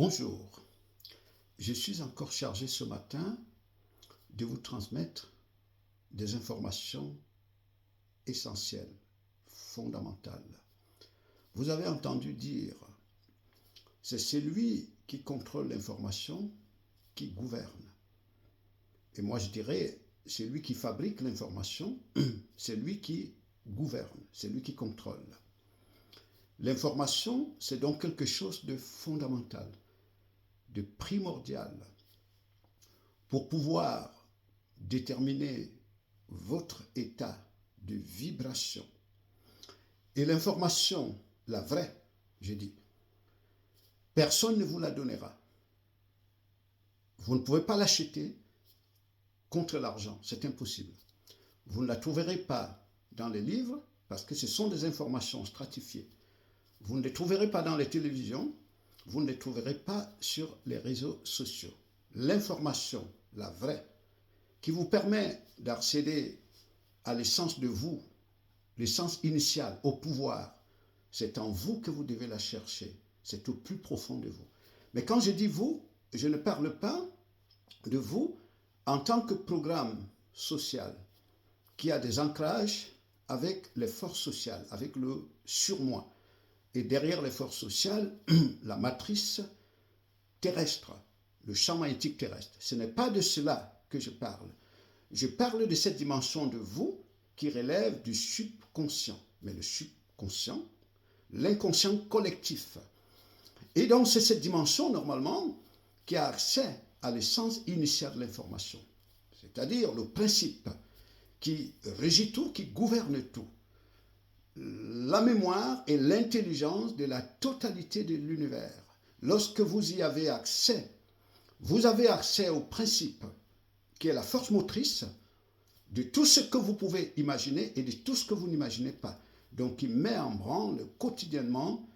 Bonjour, je suis encore chargé ce matin de vous transmettre des informations essentielles, fondamentales. Vous avez entendu dire, c'est celui qui contrôle l'information qui gouverne. Et moi je dirais, c'est lui qui fabrique l'information, c'est lui qui gouverne, c'est lui qui contrôle. L'information, c'est donc quelque chose de fondamental, de primordial, pour pouvoir déterminer votre état de vibration. Et l'information, la vraie, je dis, personne ne vous la donnera. Vous ne pouvez pas l'acheter contre l'argent, c'est impossible. Vous ne la trouverez pas dans les livres parce que ce sont des informations stratifiées. Vous ne les trouverez pas dans les télévisions, vous ne les trouverez pas sur les réseaux sociaux. L'information, la vraie, qui vous permet d'accéder à l'essence de vous, l'essence initiale, au pouvoir, c'est en vous que vous devez la chercher. C'est au plus profond de vous. Mais quand je dis vous, je ne parle pas de vous en tant que programme social qui a des ancrages avec les forces sociales, avec le surmoi. Et derrière les forces sociales, la matrice terrestre, le champ magnétique terrestre. Ce n'est pas de cela que je parle. Je parle de cette dimension de vous qui relève du subconscient. Mais le subconscient, l'inconscient collectif. Et donc c'est cette dimension, normalement, qui a accès à l'essence initiale de l'information. C'est-à-dire le principe qui régit tout, qui gouverne tout. La mémoire et l'intelligence de la totalité de l'univers. Lorsque vous y avez accès, vous avez accès au principe qui est la force motrice de tout ce que vous pouvez imaginer et de tout ce que vous n'imaginez pas. Donc il met en branle quotidiennement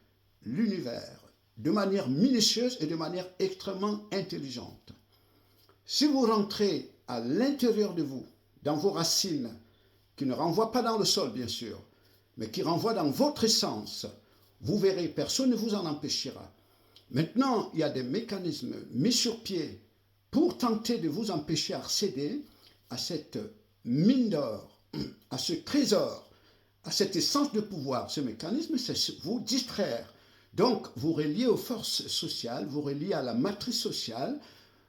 l'univers de manière minutieuse et de manière extrêmement intelligente. Si vous rentrez à l'intérieur de vous, dans vos racines, qui ne renvoient pas dans le sol bien sûr, mais qui renvoient dans votre essence, vous verrez, personne ne vous en empêchera. Maintenant, il y a des mécanismes mis sur pied pour tenter de vous empêcher d'accéder à cette mine d'or, à ce trésor, à cette essence de pouvoir. Ce mécanisme, c'est vous distraire. Donc, vous reliez aux forces sociales, vous reliez à la matrice sociale,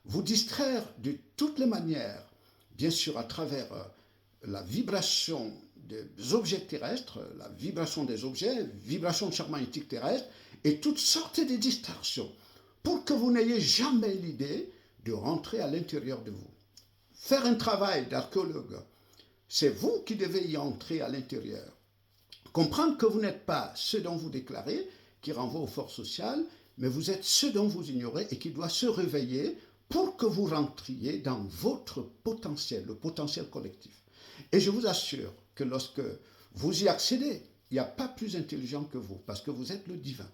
vous distraire de toutes les manières, bien sûr à travers la vibration des objets terrestres, la vibration des objets, vibration de champ magnétique terrestre, et toutes sortes de distractions, pour que vous n'ayez jamais l'idée de rentrer à l'intérieur de vous. Faire un travail d'archéologue, c'est vous qui devez y entrer à l'intérieur. Comprendre que vous n'êtes pas ce dont vous déclarez, qui renvoie aux forces sociales, mais vous êtes ce dont vous ignorez et qui doit se réveiller pour que vous rentriez dans votre potentiel, le potentiel collectif. Et je vous assure que lorsque vous y accédez, il n'y a pas plus intelligent que vous, parce que vous êtes le divin.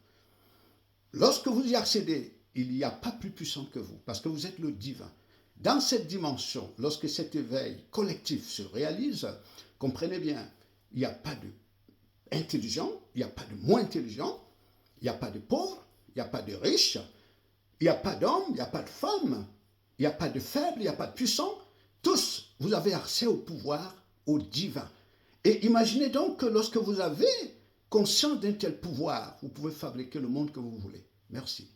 Lorsque vous y accédez, il n'y a pas plus puissant que vous, parce que vous êtes le divin. Dans cette dimension, lorsque cet éveil collectif se réalise, comprenez bien, il n'y a pas d'intelligent, il n'y a pas de moins intelligent, il n'y a pas de pauvre, il n'y a pas de riche, il n'y a pas d'homme, il n'y a pas de femme, il n'y a pas de faible, il n'y a pas de puissant. Tous, vous avez accès au pouvoir, au divin. Et imaginez donc que lorsque vous avez conscience d'un tel pouvoir, vous pouvez fabriquer le monde que vous voulez. Merci.